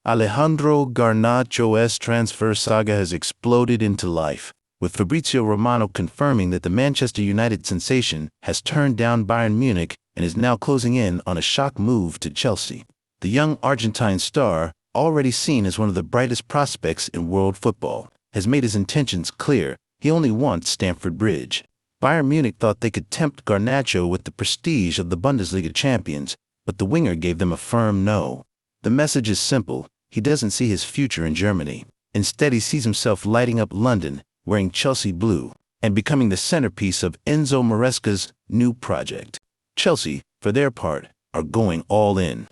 Alejandro Garnacho's transfer saga has exploded into life, with Fabrizio Romano confirming that the Manchester United sensation has turned down Bayern Munich and is now closing in on a shock move to Chelsea. The young Argentine star, already seen as one of the brightest prospects in world football, has made his intentions clear. He only wants Stamford Bridge. Bayern Munich thought they could tempt Garnacho with the prestige of the Bundesliga champions, but the winger gave them a firm no. The message is simple: he doesn't see his future in Germany. Instead, he sees himself lighting up London, wearing Chelsea blue, and becoming the centerpiece of Enzo Maresca's new project. Chelsea, for their part, are going all in.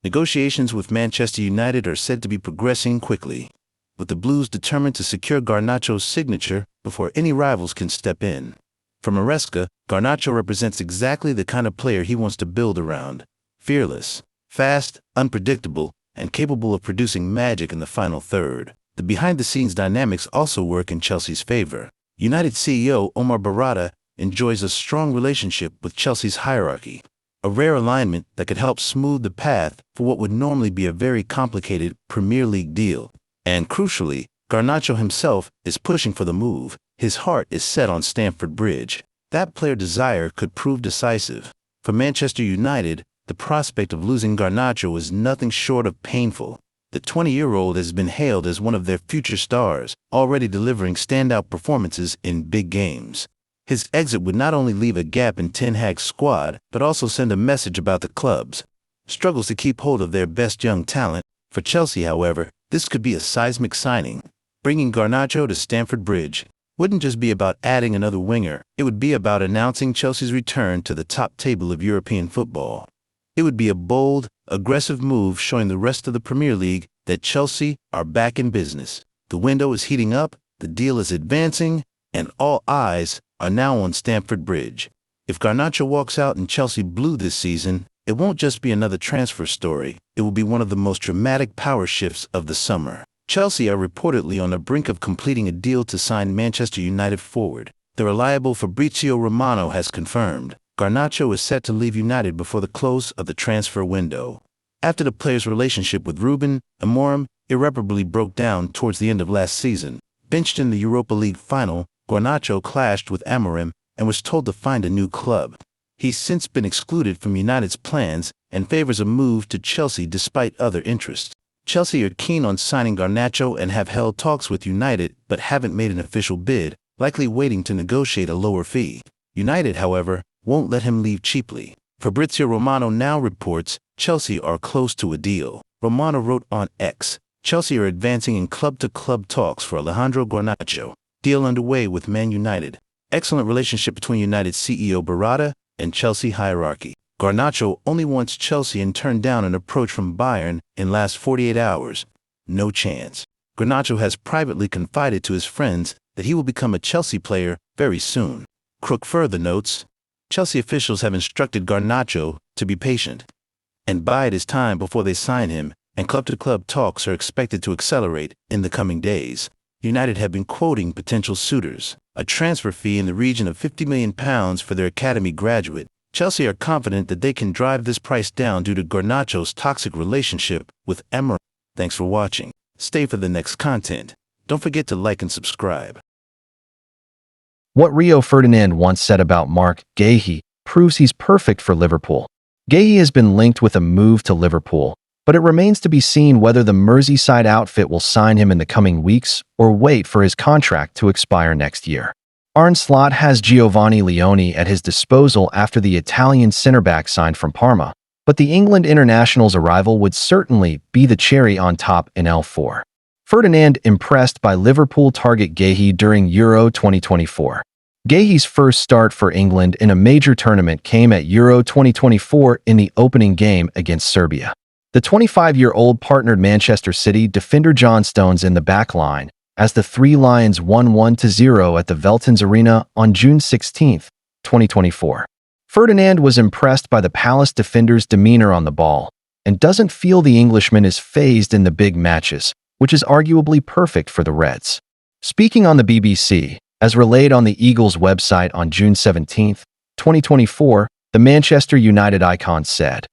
Negotiations with Manchester United are said to be progressing quickly, with the Blues determined to secure Garnacho's signature before any rivals can step in. For Maresca, Garnacho represents exactly the kind of player he wants to build around: fearless, fast, unpredictable, and capable of producing magic in the final third. The behind-the-scenes dynamics also work in Chelsea's favor. United CEO Omar Barada enjoys a strong relationship with Chelsea's hierarchy, a rare alignment that could help smooth the path for what would normally be a very complicated Premier League deal. And crucially, Garnacho himself is pushing for the move. His heart is set on Stamford Bridge. That player desire could prove decisive. For Manchester United, the prospect of losing Garnacho is nothing short of painful. The 20-year-old has been hailed as one of their future stars, already delivering standout performances in big games. His exit would not only leave a gap in Ten Hag's squad, but also send a message about the club's struggles to keep hold of their best young talent. For Chelsea, however, this could be a seismic signing. Bringing Garnacho to Stamford Bridge wouldn't just be about adding another winger, it would be about announcing Chelsea's return to the top table of European football. It would be a bold, aggressive move showing the rest of the Premier League that Chelsea are back in business. The window is heating up, the deal is advancing, and all eyes are now on Stamford Bridge. If Garnacho walks out in Chelsea blue this season, it won't just be another transfer story, it will be one of the most dramatic power shifts of the summer. Chelsea are reportedly on the brink of completing a deal to sign Manchester United forward. The reliable Fabrizio Romano has confirmed Garnacho is set to leave United before the close of the transfer window. After the player's relationship with Ruben Amorim irreparably broke down towards the end of last season, benched in the Europa League final, Garnacho clashed with Amorim and was told to find a new club. He's since been excluded from United's plans and favors a move to Chelsea despite other interests. Chelsea are keen on signing Garnacho and have held talks with United but haven't made an official bid, likely waiting to negotiate a lower fee. United, however, won't let him leave cheaply. Fabrizio Romano now reports Chelsea are close to a deal. Romano wrote on X, Chelsea are advancing in club-to-club talks for Alejandro Garnacho. Deal underway with Man United. Excellent relationship between United CEO Barada and Chelsea hierarchy. Garnacho only wants Chelsea and turned down an approach from Bayern in last 48 hours. No chance. Garnacho has privately confided to his friends that he will become a Chelsea player very soon. Crook further notes, Chelsea officials have instructed Garnacho to be patient and bide his time before they sign him, and club-to-club talks are expected to accelerate in the coming days. United have been quoting potential suitors, a transfer fee in the region of £50 million for their academy graduate. Chelsea are confident that they can drive this price down due to Garnacho's toxic relationship with Amorim. Thanks for watching. Stay for the next content. Don't forget to like and subscribe. What Rio Ferdinand once said about Marc Guéhi proves he's perfect for Liverpool. Guéhi has been linked with a move to Liverpool, but it remains to be seen whether the Merseyside outfit will sign him in the coming weeks or wait for his contract to expire next year. Arne Slot has Giovanni Leone at his disposal after the Italian centre-back signed from Parma, but the England international's arrival would certainly be the cherry on top in L4. Ferdinand impressed by Liverpool target Guéhi during Euro 2024. Guéhi's first start for England in a major tournament came at Euro 2024 in the opening game against Serbia. The 25-year-old partnered Manchester City defender John Stones in the back line as the Three Lions won 1-0 at the Veltins Arena on June 16, 2024. Ferdinand was impressed by the Palace defender's demeanor on the ball and doesn't feel the Englishman is phased in the big matches, which is arguably perfect for the Reds. Speaking on the BBC, as relayed on the Eagles website on June 17, 2024, the Manchester United icon said,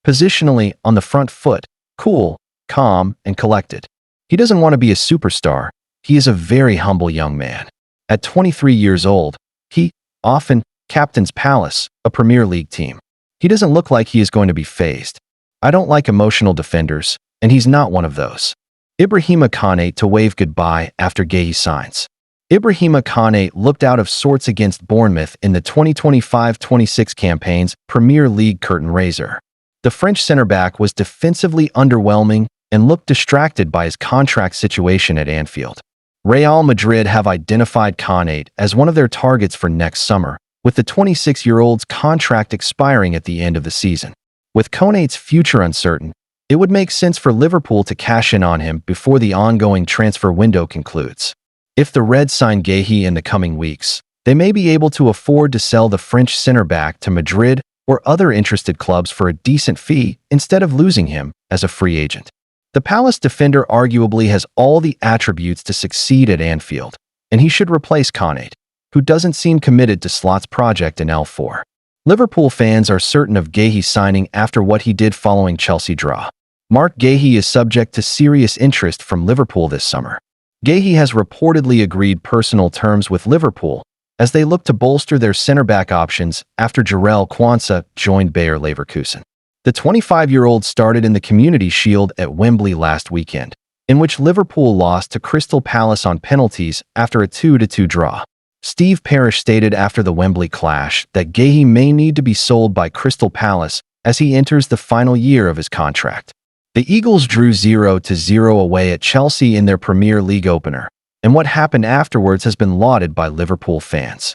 "Positionally, on the front foot, cool, calm, and collected. He doesn't want to be a superstar. He is a very humble young man. At 23 years old, he often captains Palace, a Premier League team. He doesn't look like he is going to be phased. I don't like emotional defenders, and he's not one of those. Ibrahima Konate to wave goodbye after Guehi signs. Ibrahima Konate looked out of sorts against Bournemouth in the 2025-26 campaign's Premier League curtain raiser. The French centre-back was defensively underwhelming and looked distracted by his contract situation at Anfield. Real Madrid have identified Konate as one of their targets for next summer, with the 26-year-old's contract expiring at the end of the season. With Konate's future uncertain, it would make sense for Liverpool to cash in on him before the ongoing transfer window concludes. If the Reds sign Guehi in the coming weeks, they may be able to afford to sell the French centre-back to Madrid or other interested clubs for a decent fee instead of losing him as a free agent. The Palace defender arguably has all the attributes to succeed at Anfield, and he should replace Konate, who doesn't seem committed to Slot's project in L4. Liverpool fans are certain of Guehi's signing after what he did following Chelsea draw. Marc Guehi is subject to serious interest from Liverpool this summer. Guehi has reportedly agreed personal terms with Liverpool as they look to bolster their centre-back options after Jarell Quansah joined Bayer Leverkusen. The 25-year-old started in the Community Shield at Wembley last weekend, in which Liverpool lost to Crystal Palace on penalties after a 2-2 draw. Steve Parish stated after the Wembley clash that Guehi may need to be sold by Crystal Palace as he enters the final year of his contract. The Eagles drew 0-0 away at Chelsea in their Premier League opener, and what happened afterwards has been lauded by Liverpool fans.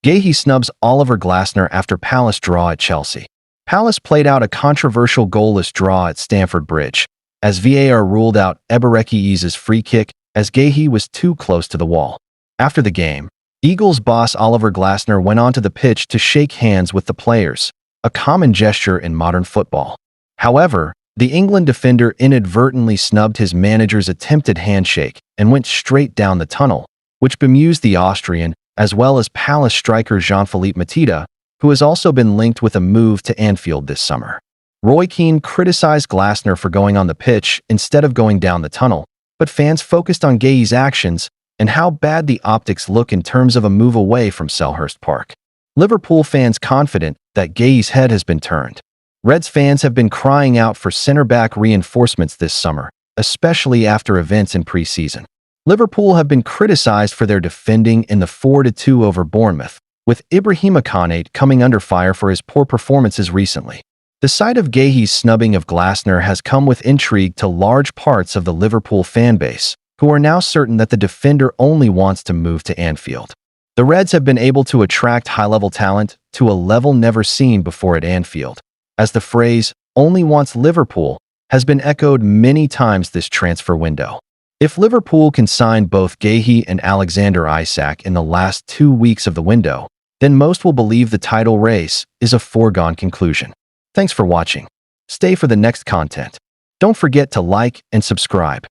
Guehi snubs Oliver Glasner after Palace draw at Chelsea. Palace played out a controversial goalless draw at Stamford Bridge, as VAR ruled out Eberechi's free kick as Guehi was too close to the wall. After the game, Eagles boss Oliver Glasner went onto the pitch to shake hands with the players, a common gesture in modern football. However, the England defender inadvertently snubbed his manager's attempted handshake and went straight down the tunnel, which bemused the Austrian as well as Palace striker Jean-Philippe Mateta, who has also been linked with a move to Anfield this summer. Roy Keane criticized Glasner for going on the pitch instead of going down the tunnel, but fans focused on Guehi's actions and how bad the optics look in terms of a move away from Selhurst Park. Liverpool fans confident that Guehi's head has been turned. Reds fans have been crying out for centre-back reinforcements this summer, especially after events in pre-season. Liverpool have been criticized for their defending in the 4-2 over Bournemouth, with Ibrahima Konate coming under fire for his poor performances recently. The sight of Guehi's snubbing of Glasner has come with intrigue to large parts of the Liverpool fanbase, who are now certain that the defender only wants to move to Anfield. The Reds have been able to attract high-level talent to a level never seen before at Anfield, as the phrase, "only wants Liverpool," has been echoed many times this transfer window. If Liverpool can sign both Guehi and Alexander Isak in the last 2 weeks of the window, then most will believe the title race is a foregone conclusion. Thanks for watching. Stay for the next content. Don't forget to like and subscribe.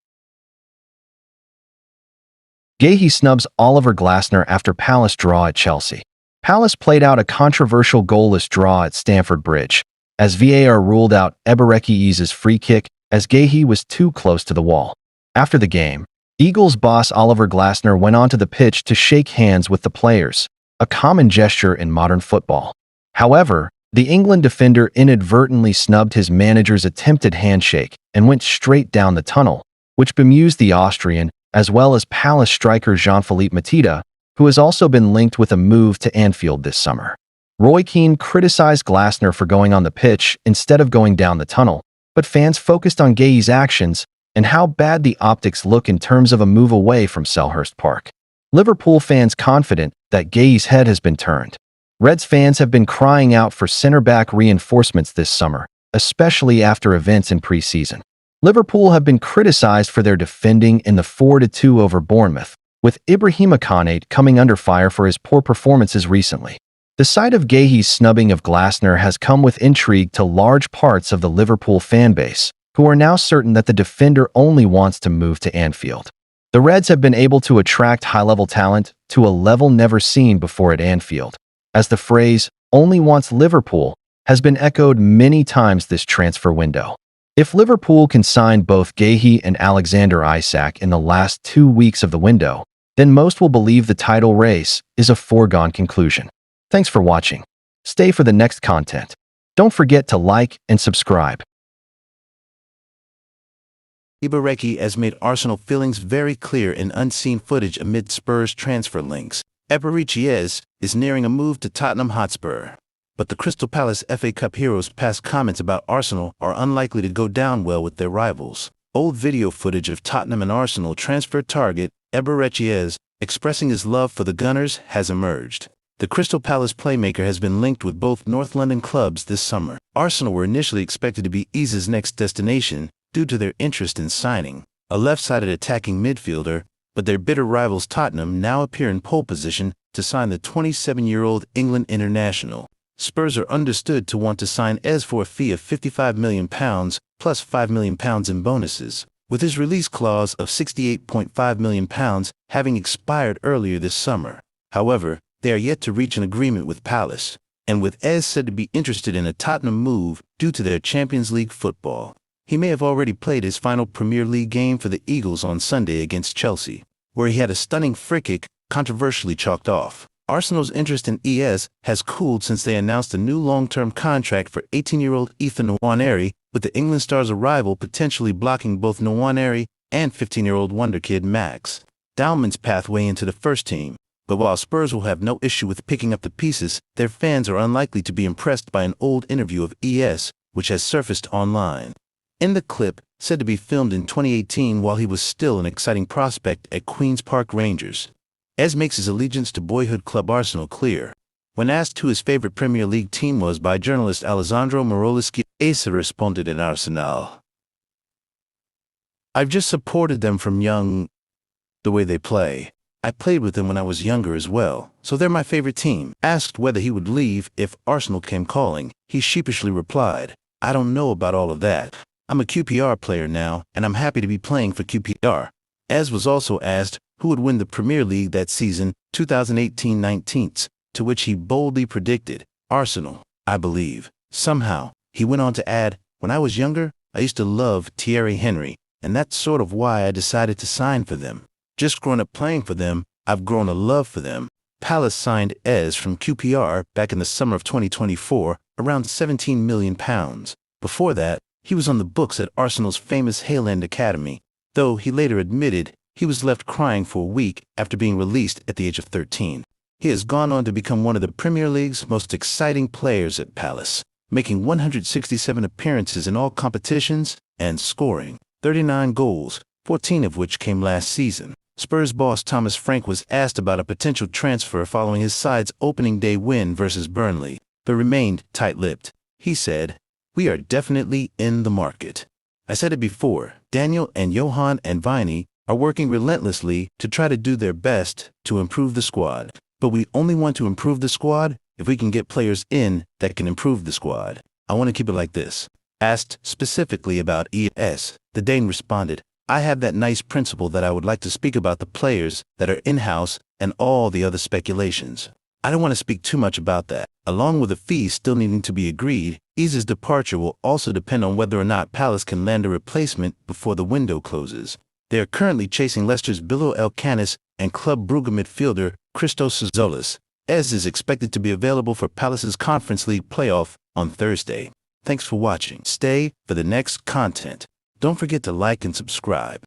Guehi snubs Oliver Glasner after Palace draw at Chelsea. Palace played out a controversial goalless draw at Stamford Bridge, as VAR ruled out Eberechi's free kick as Guehi was too close to the wall. After the game, Eagles boss Oliver Glasner went onto the pitch to shake hands with the players, a common gesture in modern football. However, the England defender inadvertently snubbed his manager's attempted handshake and went straight down the tunnel, which bemused the Austrian as well as Palace striker Jean-Philippe Mateta, who has also been linked with a move to Anfield this summer. Roy Keane criticized Glasner for going on the pitch instead of going down the tunnel, but fans focused on Guehi's actions and how bad the optics look in terms of a move away from Selhurst Park. Liverpool fans confident that Guehi's head has been turned. Reds fans have been crying out for centre-back reinforcements this summer, especially after events in pre-season. Liverpool have been criticized for their defending in the 4-2 over Bournemouth, with Ibrahima Konate coming under fire for his poor performances recently. The sight of Guehi's snubbing of Glasner has come with intrigue to large parts of the Liverpool fanbase, who are now certain that the defender only wants to move to Anfield. The Reds have been able to attract high-level talent to a level never seen before at Anfield, as the phrase, "only wants Liverpool," has been echoed many times this transfer window. If Liverpool can sign both Gahey and Alexander Isak in the last 2 weeks of the window, then most will believe the title race is a foregone conclusion. Thanks for watching. Stay for the next content. Don't forget to like and subscribe. Ibareki has made Arsenal feelings very clear in unseen footage amid Spurs transfer links. Fabrizio is nearing a move to Tottenham Hotspur. But the Crystal Palace FA Cup heroes' past comments about Arsenal are unlikely to go down well with their rivals. Old video footage of Tottenham and Arsenal transfer target Fabrizio expressing his love for the Gunners has emerged. The Crystal Palace playmaker has been linked with both North London clubs this summer. Arsenal were initially expected to be Eze's next destination due to their interest in signing a left-sided attacking midfielder, but their bitter rivals Tottenham now appear in pole position to sign the 27-year-old England international. Spurs are understood to want to sign Ez for a fee of £55 million plus £5 million in bonuses, with his release clause of £68.5 million having expired earlier this summer. However, they are yet to reach an agreement with Palace, and with Ez said to be interested in a Tottenham move due to their Champions League football. He may have already played his final Premier League game for the Eagles on Sunday against Chelsea, where he had a stunning free kick controversially chalked off. Arsenal's interest in Ez has cooled since they announced a new long-term contract for 18-year-old Ethan Nwaneri, with the England star's arrival potentially blocking both Nwaneri and 15-year-old wonderkid Max Dahlmann's pathway into the first team. But while Spurs will have no issue with picking up the pieces, their fans are unlikely to be impressed by an old interview of Ez, which has surfaced online. In the clip, said to be filmed in 2018 while he was still an exciting prospect at Queen's Park Rangers, Ez makes his allegiance to boyhood club Arsenal clear. When asked who his favorite Premier League team was by journalist Alessandro Maroliski, Ez responded in Arsenal. "I've just supported them from young, the way they play. I played with them when I was younger as well, so they're my favorite team." Asked whether he would leave if Arsenal came calling, he sheepishly replied, "I don't know about all of that. I'm a QPR player now, and I'm happy to be playing for QPR." Ez was also asked who would win the Premier League that season, 2018-19, to which he boldly predicted, "Arsenal, I believe." Somehow, he went on to add, "When I was younger, I used to love Thierry Henry, and that's sort of why I decided to sign for them. Just growing up playing for them, I've grown a love for them." Palace signed Ez from QPR back in the summer of 2024, around £17 million. Before that, he was on the books at Arsenal's famous Hayland Academy, though he later admitted he was left crying for a week after being released at the age of 13. He has gone on to become one of the Premier League's most exciting players at Palace, making 167 appearances in all competitions and scoring 39 goals, 14 of which came last season. Spurs boss Thomas Frank was asked about a potential transfer following his side's opening day win versus Burnley, but remained tight-lipped. He said, "We are definitely in the market. I said it before, Daniel and Johan and Viney are working relentlessly to try to do their best to improve the squad. But we only want to improve the squad if we can get players in that can improve the squad. I want to keep it like this." Asked specifically about Ez, the Dane responded, "I have that nice principle that I would like to speak about the players that are in-house and all the other speculations. I don't want to speak too much about that. Along with the fees still needing to be agreed, Ez's departure will also depend on whether or not Palace can land a replacement before the window closes. They are currently chasing Leicester's Bilal El-Khanis and Club Brugge midfielder Christos Zolis. Ez is expected to be available for Palace's Conference League playoff on Thursday. Thanks for watching. Stay for the next content. Don't forget to like and subscribe.